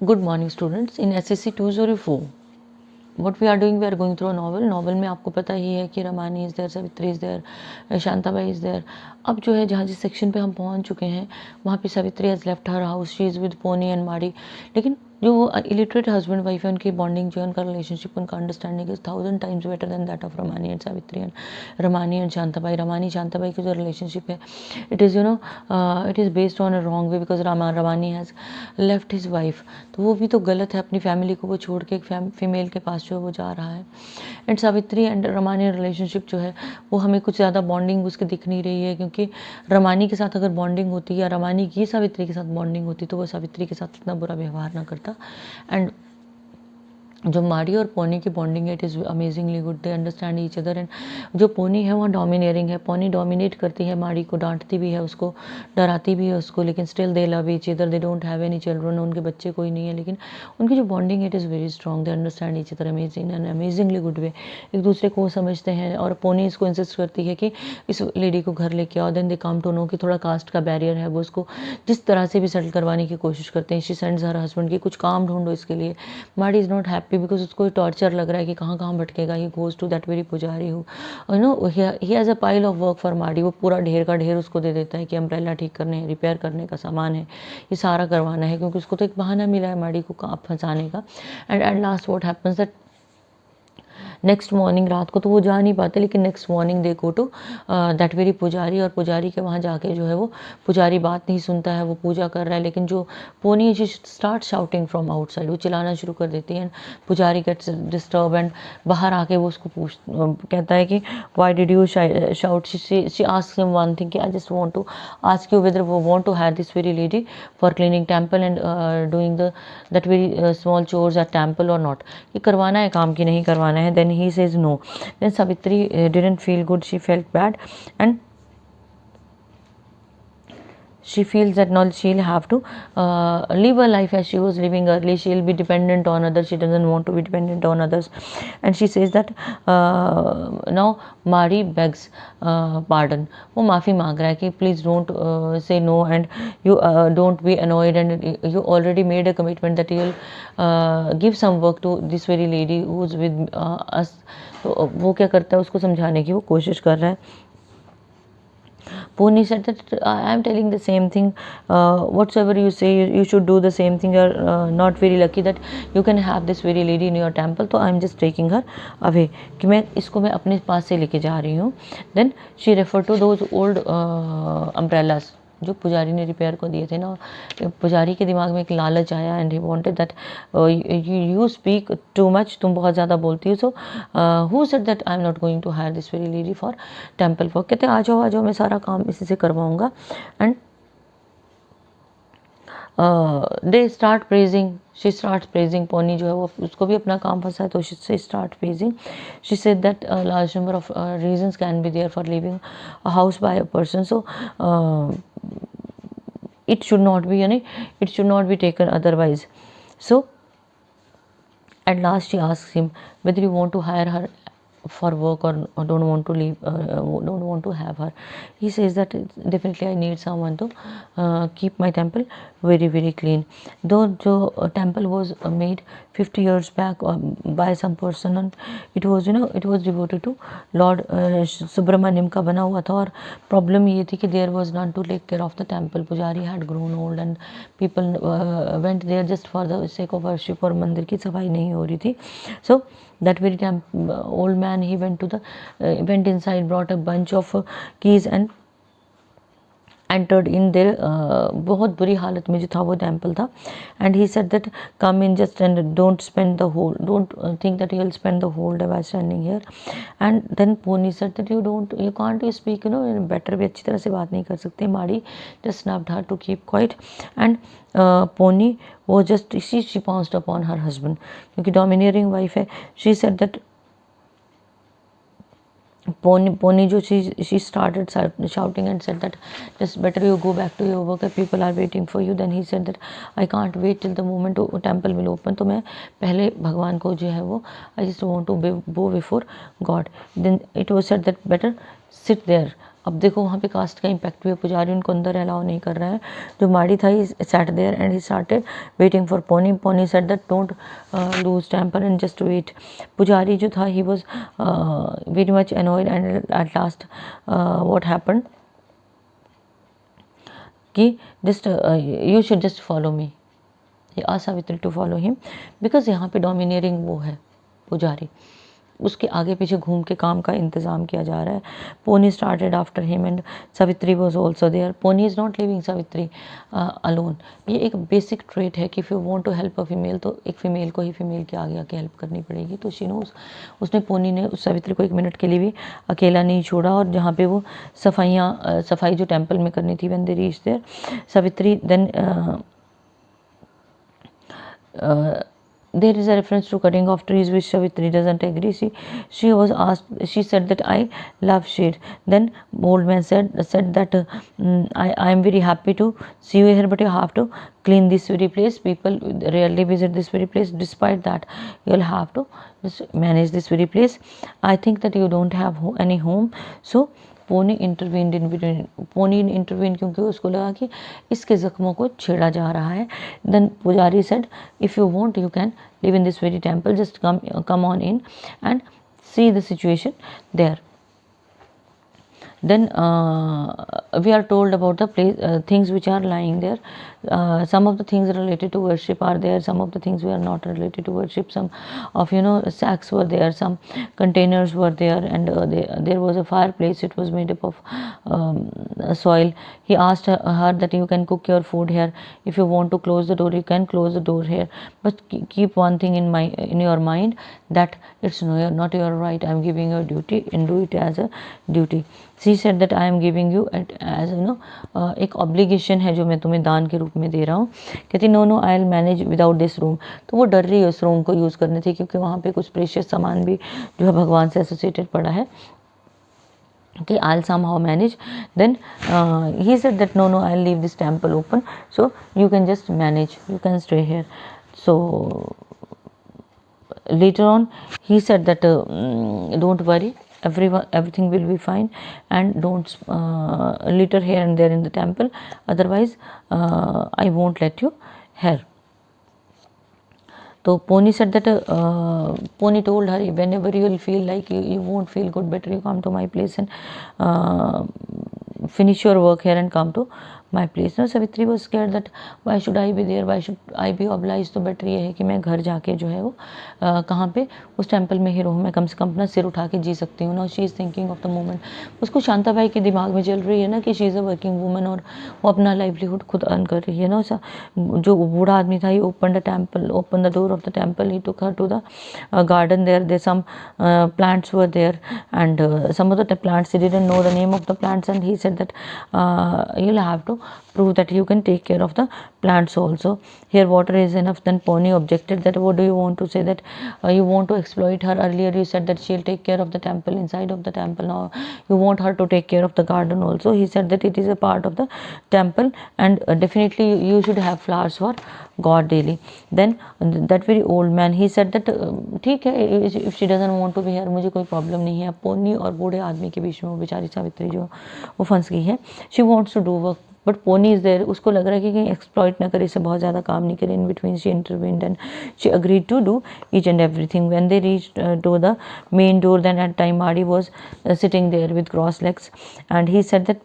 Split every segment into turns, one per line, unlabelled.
Good morning students. In SSC 204 what we are doing, we are going through a novel में आपको पता ही है कि Ramani is there, Savitri is there, Shantabai is there. अब जो है जहाँ जिस सेक्शन पे हम पहुँच चुके हैं वहाँ पे Savitri has left her house, she is with Ponni and Madi. लेकिन जो इलिटरेट हस्बैंड वाइफ है उनकी बॉन्डिंग जो है, उनका रिलेशनशिप, उनका understanding is 1000 times better than that of Ramani and Savitri and Ramani and Shantabai. Ramani Shantabai की जो रिलेशनशिप है, it is it is based on a wrong way because Ramani has left his wife. तो वो भी तो गलत है, अपनी फैमिली को वो छोड़ के एक फीमेल के पास जो है वो जा रहा है। And Savitri and Ramani relationship जो है वो हमें कुछ ज़्यादा बॉन्डिंग उसकी दिख नहीं रही है, क्योंकि रमानी के साथ अगर बॉन्डिंग होती या रमानी की सावित्री के साथ बॉन्डिंग होती तो वो सावित्री के साथ इतना बुरा व्यवहार ना करता। एंड जो माड़ी और पोनी की बॉन्डिंग है, it is amazingly good, they understand each other. And जो पोनी है वो डोमिनेटिंग है, पोनी डोमिनेट करती है माड़ी को, डांटती भी है उसको, डराती भी है उसको, लेकिन still they love each other, they don't have any children, उनके बच्चे कोई नहीं है, लेकिन उनकी जो बॉन्डिंग है it is very strong, they understand each other amazing and amazingly good way, एक दूसरे को समझते हैं। और पोनी इसको इंसिस्ट करती है कि इस लेडी को घर लेके आओ। Then they come to know कि थोड़ा कास्ट का बैरियर है, वो उसको जिस तरह से भी सेटल करवाने की कोशिश करते हैं। शी सेंड्स हर हस्बैंड की कुछ काम ढूंढो इसके लिए। Mari is not happy because उसको टॉर्चर लग रहा है कि कहाँ कहाँ भटकेगा। He goes to that very pujari who, he has a pile of work for Mari, वो पूरा ढेर का ढेर उसको दे देता है कि अम्ब्रेला ठीक करने, रिपेयर करने का सामान है, ये सारा करवाना है, क्योंकि उसको तो एक बहाना मिला है माड़ी को फंसाने का। And at last what happens that next morning, रात को तो वो जा नहीं पाते, लेकिन next morning they go to that very पुजारी, और पुजारी के वहाँ जाके जो है वो पुजारी बात नहीं सुनता है, वो पूजा कर रहा है, लेकिन जो Ponni she start shouting from outside, वो चिल्लाना शुरू कर देती है। एंड पुजारी गेट्स डिस्टर्ब एंड बाहर आके वो उसको कहता है कि why did you shout. She asks him one thing कि I just want to ask you whether वो want to have this very lady for cleaning temple and doing that very small chores at temple और not, ये करवाना है काम की नहीं करवाना है। Then he says no. Then Savitri didn't feel good, she felt bad, and she feels that now she'll have to live her life as she was living early. She'll be dependent on others, she doesn't want to be dependent on others. And she says that now Mari begs pardon, वो माफ़ी मांग रहा है कि please don't say no, and you don't be annoyed, and you already made a commitment that you'll give some work to this very lady who's with us. तो वो क्या करता है, उसको समझाने की वो कोशिश कर रहा है। Pony said that I am telling the same thing, whatsoever you say you should do the same thing. You are not very lucky that you can have this very lady in your temple, so I am just taking her away, कि मैं इसको मैं अपने पास से लेके जा रही हूँ। Then she referred to those old umbrellas जो पुजारी ने रिपेयर को दिए थे ना। पुजारी के दिमाग में एक लालच आया, and he wanted that you speak too much, तुम बहुत ज़्यादा बोलती हो। So who said that I am not going to hire this very lady for temple work, कहते आ जाओ मैं सारा काम इसी से करवाऊँगा। And they start praising, she start praising, Poni जो है वो उसको भी अपना काम फंसा है, तो she start praising. She said that large number of reasons can be there for living a house by a person, so it should not be, it should not be taken otherwise. So at last she asks him whether you want to hire her for work or don't want to leave, don't want to have her. He says that definitely I need someone to keep my temple very very clean. Though the temple was made 50 years back by some person, and it was it was devoted to Lord Subramaniam का बना हुआ था, और problem ये थी कि there was none to take care of the temple. पुजारी had grown old and people went there just for the sake of worship, और मंदिर की सफाई नहीं हो रही थी. So that very time old man, he went to the went inside, brought a bunch of keys and entered in there. बहुत बुरी हालत में जो था वो टेम्पल था. And he said that come in just and don't spend the whole, don't think that you'll spend the whole day by standing here. And then Pony said that you can't speak in better way, अच्छी तरह से बात नहीं कर सकते. माड़ी just snapped her to keep quiet. And Pony was just she pounced upon her husband, क्योंकि domineering wife है. She said that Pony जो she started shouting and said that just better you go back to your work, people are waiting for you. Then he said that I can't wait till the moment temple will open, तो मैं पहले भगवान को जो है वो I just want to bow before God. Then it was said that better sit there अब देखो वहाँ पे कास्ट का इम्पैक्ट भी है, पुजारी उनको अंदर अलाउ नहीं कर रहा है। जो माड़ी था he sat there and he started waiting for Poni. Poni said that don't lose temper and just wait. Pujari जो था he was very much annoyed and at last what happened कि just you should just follow me. he asked Savitri to follow him because यहाँ पे dominating वो है पुजारी, उसके आगे पीछे घूम के काम का इंतज़ाम किया जा रहा है। Ponni started after him and Savitri was also there. Ponni is not living Savitri alone. ये एक बेसिक ट्रेट है कि if you want to help a female तो एक फ़ीमेल को ही फीमेल के आगे आके हेल्प करनी पड़ेगी। तो शी नोज, उसने पोनी ने उस सावित्री को 1 मिनट के लिए भी अकेला नहीं छोड़ा। और जहाँ पे वो सफाई जो टेम्पल में करनी थी, when they reach there, Savitri then there is a reference to cutting off trees which Savitri doesn't agree. She was asked, she said that I love shade. Then old man said that I am very happy to see you here, but you have to clean this very place. People rarely visit this very place. Despite that, you'll have to just manage this very place. I think that you don't have any home, so Ponni intervene क्योंकि उसको लगा कि इसके ज़ख्मों को छेड़ा जा रहा है। देन पुजारी said if you want you can live in this very temple, just come on in and see the situation there. Then we are told about the place, things which are lying there. Some of the things related to worship are there, some of the things were not related to worship. Some of sacks were there, some containers were there, and there was a fireplace. It was made up of soil. He asked her that you can cook your food here. If you want to close the door, you can close the door here, but keep one thing in your mind, that it's not your right. I am giving you a duty and do it as a duty. She said that I am giving you as एक obligation है जो मैं तुम्हें दान के रूप में दे रहा हूँ। कहती no I will manage without this room. तो वो डर रही है उस रूम को यूज़ करने से, क्योंकि वहाँ पे कुछ प्रेशियस सामान भी जो है भगवान से एसोसिएटेड पड़ा है कि I'll somehow manage. Then he said that no I'll leave this temple open, so you can just manage, you can stay here. So later on he said that don't worry, everything will be fine, and don't litter here and there in the temple, otherwise I won't let you here. So Pony said that Pony told her, whenever you will feel like you won't feel good, better you come to my place and finish your work here and come to my place. Now Savitri was scared that why should I be there, why should I be obliged. तो better ये है कि मैं घर जाके जो है वो कहाँ पे उस टेम्पल में ही रहूँ, मैं कम से कम अपना सिर उठा के जी सकती हूँ ना. She is thinking of the moment. उसको शांताबाई के दिमाग में चल रही है ना कि she is a working woman और वो अपना लाइवलीहुड खुद अर्न कर रही है ना. ऐसा जो बूढ़ा आदमी था, he open the door of the temple. He took her to the garden. There some plants were there, and some of the plants, he didn't know the name of the plants, and he said that you'll have to prove that you can take care of the plants also. Here water is enough. Then Pony objected that what do you want to say, that you want to exploit her. Earlier you said that she'll take care of the temple, inside of the temple. Now you want her to take care of the garden also. He said that it is a part of the temple, and definitely you should have flowers for God daily. Then that very old man, he said that ठीक है, if she doesn't want to be here, मुझे कोई problem नहीं है. Pony और बूढ़े आदमी के बीच में वो बेचारी सावित्री जो वो फंस गई है. She wants to do work but Ponni is there. उसको लग रहा है कि कहीं एक्सप्लॉइट ना करे, इसे बहुत ज़्यादा काम नहीं करे. In between she intervened and she agreed to do each and everything. When they reach to the main door, then at time Madi was sitting there with cross legs, and he said that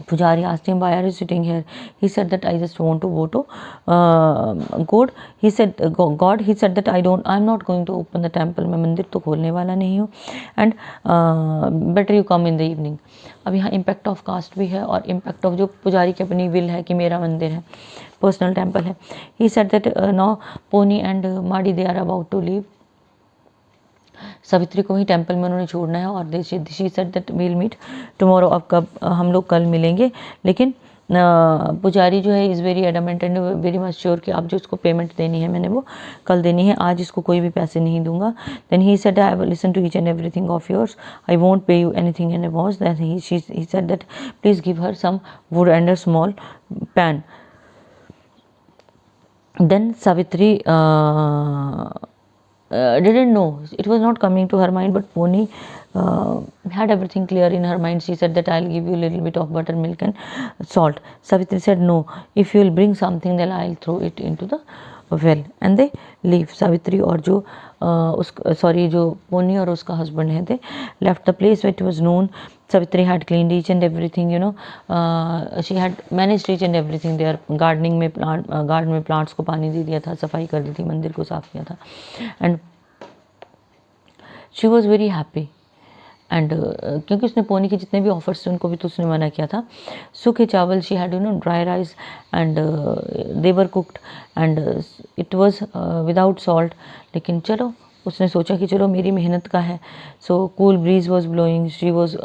Pujari asked him, why are you sitting here? He said that I just want to go to God. He said God. He said that I'm not going to open the temple. मैं मंदिर तो खोलने वाला नहीं हूँ. And better you come in the evening. अब यहाँ impact of caste भी है और impact of जो पुजारी की अपनी will है कि मेरा मंदिर है, personal temple है. He said that now Pony and Madi they are about to leave. Savitri को ही टेम्पल में उन्होंने छोड़ना है और she said that we'll meet tomorrow. अब कब हम लोग कल मिलेंगे. लेकिन पुजारी जो है is very adamant and very much sure कि आप जो उसको पेमेंट देनी है मैंने वो कल देनी है, आज इसको कोई भी पैसे नहीं दूंगा. Then he said I will listen to each and everything of yours, I won't pay you anything in advance. Then he said that please give her some wood and a small pan. Then Savitri didn't know. It was not coming to her mind, but Pony had everything clear in her mind. She said that I'll give you a little bit of buttermilk and salt. Savitri said, no, if you will bring something, then I'll throw it into the well. And they leave. Savitri और जो जो Pony और उसका husband है, they left the place where it was known. Savitri had cleaned each and everything, she had managed each and everything there. Garden में plants को पानी दे दिया था, सफाई कर दी थी, मंदिर को साफ किया था. And she was very happy. And क्योंकि उसने पोनी के जितने भी ऑफर्स थे उनको भी तो उसने मना किया था. सूखे चावल she had dry rice and they were cooked and it was without salt. लेकिन चलो उसने सोचा कि चलो मेरी मेहनत का है. So cool breeze was blowing. She was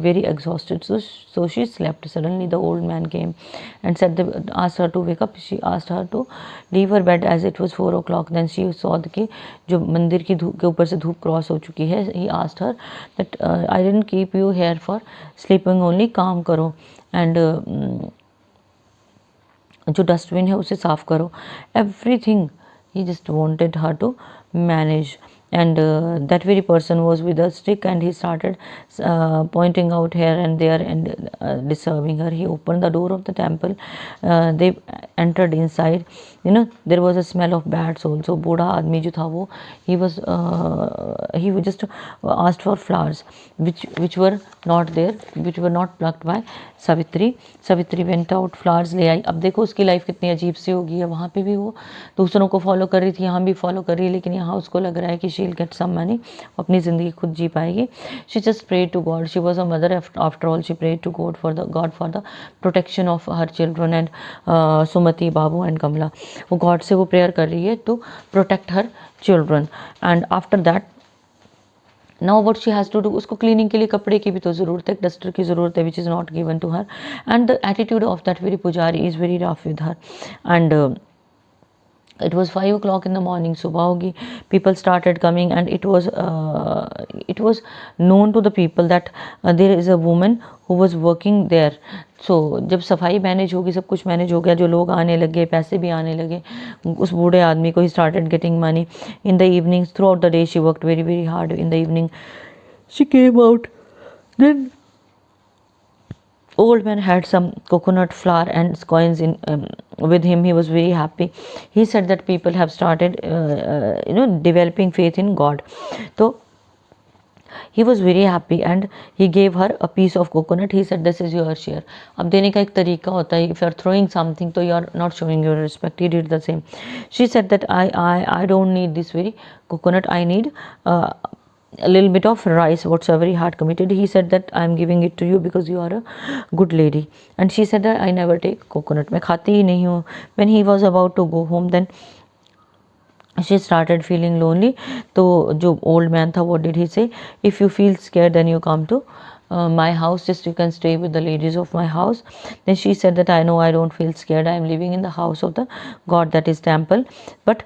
very exhausted, so she slept. Suddenly the old man came and said asked her to wake up. She asked her to leave her bed as it was 4 o'clock. Then she saw कि जो मंदिर की धूप के ऊपर से धूप cross हो चुकी है. He asked her that I didn't keep you here for sleeping only, काम करो एंड जो डस्टबिन है उसे साफ करो. Everything he just wanted her to manage. And that very person was with a stick and he started pointing out here and there and disturbing her. He opened the door of the temple. They entered inside. There was a smell of bats also. बूढ़ा आदमी जो था वो he just asked for flowers which were not there, which were not plucked by Savitri. Savitri went out, flowers ले आई. अब देखो उसकी life कितनी अजीब सी होगी है. वहाँ पे भी वो दूसरों को फॉलो कर रही थी, यहाँ भी फॉलो कर रही है, लेकिन यहाँ उसको लग रहा है कि she'll get some money, अपनी ज़िंदगी खुद जी पाएगी. She just prayed to God. She was a mother after all. She prayed to God for the protection of her children and Sumati, Babu and Kamla. वो God से वो prayer कर रही है to protect her children. And after that now what she has to do. उसको cleaning के लिए कपड़े की भी तो ज़रूरत है, डस्टर की ज़रूरत है, which is not given to her. And the attitude of that very pujari is very rough with her. And it was 5 o'clock in the morning. सुबह होगी. People started coming and it was known to the people that there is a woman who was working there. So जब सफाई manage होगी, सब कुछ manage हो गया, जो लोग आने लगे, पैसे भी आने लगे, उस बूढ़े आदमी को he started getting money. In the evenings, throughout the day she worked very very hard. In the evening she came out. Then old man had some coconut flour and coins with him. He was very happy. He said that people have started developing faith in God. So he was very happy and he gave her a piece of coconut. He said this is your share. अब देने का एक तरीका होता है. If you are throwing something, तो you are not showing your respect. He did the same. She said that I don't need this very coconut. I need a little bit of rice, whatsoever he had committed. He said that I am giving it to you because you are a good lady. And she said that I never take coconut. मैं खाती ही नहीं हूँ. When he was about to go home, then she started feeling lonely. तो जो old man था, what did he say? If you feel scared, then you come to my house, just you can stay with the ladies of my house. Then she said that I know I don't feel scared. I am living in the house of the God, that is temple. But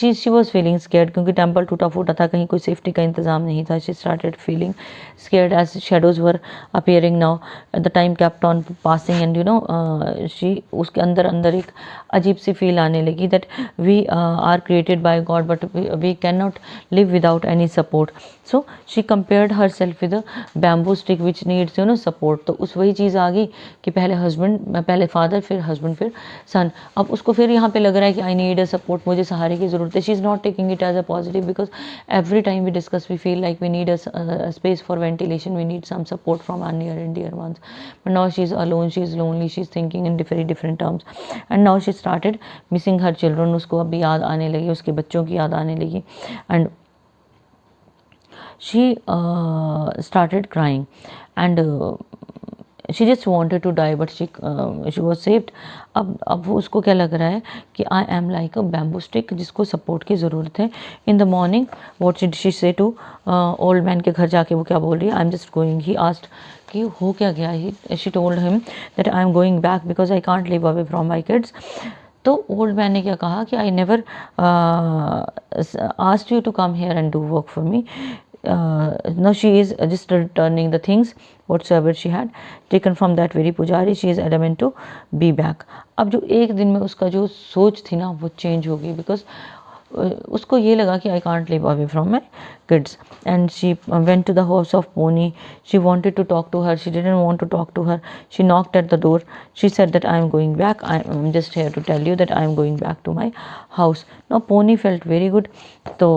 she was feeling scared क्योंकि temple टूटा फूटा था, कहीं कोई safety का इंतज़ाम नहीं था. She started feeling scared as shadows were appearing now. The time kept on passing and she उसके अंदर एक अजीब सी फील आने लगी that we are created by God but we cannot live without any support. So she compared herself with a bamboo stick which needs support. तो उस वही चीज़ आ गई कि पहले फादर फिर हस्बैंड फिर सन. अब उसको फिर यहाँ पे लग रहा है कि आई नीड अ सपोर्ट, मुझे सहारे की ज़रूरत है. She is not taking it as a positive because every time we discuss we feel like we need a space for ventilation, we need some support from our near and dear ones. But now she is alone, she is lonely, she is thinking in very different terms. And now she started missing her children. उसको अभी याद आने लगी, उसके बच्चों की याद आने लगी. And she started crying and she just wanted to die but she was saved. अब वो उसको क्या लग रहा है कि I am like a bamboo stick जिसको सपोर्ट की ज़रूरत है. In the morning what did she say to old man के घर जाके वो क्या बोल रही है? I am just going. He asked कि हो क्या गया? She told him that I am going back because I can't live away from my kids. तो ओल्ड मैन ने क्या कहा कि I never asked you to come here and do work for me. Now she is just returning the things whatsoever she had taken from that very pujari. She is adamant to be back. अब जो एक दिन में उसका जो सोच थी ना वो चेंज हो गई because उसको ये लगा कि I can't live away from my kids, and she went to the house of Pony. She wanted to talk to her. She didn't want to talk to her. She knocked at the door. She said that I am going back. I am just here to tell you that I am going back to my house. Now Pony felt very good. तो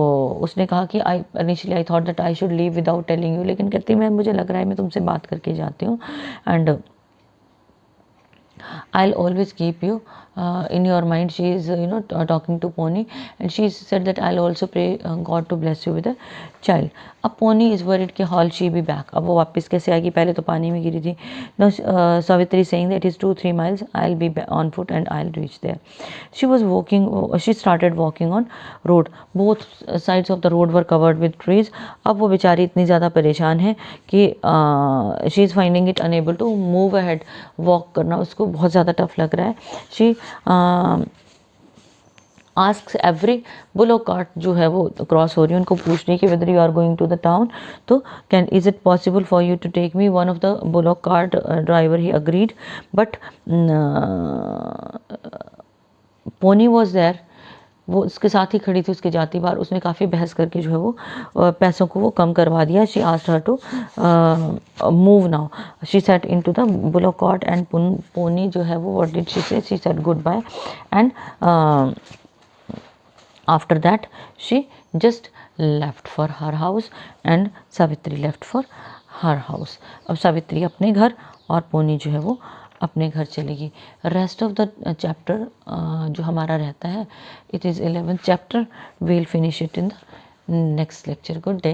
उसने कहा कि initially I thought that I should leave without telling you, लेकिन कहती मैं मुझे लग रहा है मैं तुमसे बात करके जाती हूँ, and I'll always keep you in your mind. She is talking to Pony, and she said that I'll also pray God to bless you with a child. अब Pony is worried कि how she be back, अब वो वापस कैसे आएगी, पहले तो पानी में गिरी थी. Now Savitri saying that it is 2-3 miles, I'll be on foot and I'll reach there. She started walking on road. Both sides of the road were covered with trees. अब वो बेचारी इतनी ज़्यादा परेशान है कि she is finding it unable to move ahead. Walk करना उसको बहुत ज़्यादा टफ लग रहा है. She asks every bullock cart जो है वो क्रॉस हो रही है, उनको पूछ रही है कि whether you are going to the town, तो can is it possible for you to take me. One of the bullock cart driver he agreed, but Poni was there, वो उसके साथ ही खड़ी थी उसके जाती बार. उसने काफ़ी बहस करके जो है वो पैसों को वो कम करवा दिया. She asked her to move now. She sat into the bullock cart and Poni जो है वो what did she say, she said goodbye, and after that she just left for her house and Savitri left for her house. अब सावित्री अपने घर और pony जो है वो अपने घर चलेगी. रेस्ट ऑफ द चैप्टर जो हमारा रहता है, it is 11th chapter. We'll finish it in the next lecture. Good day.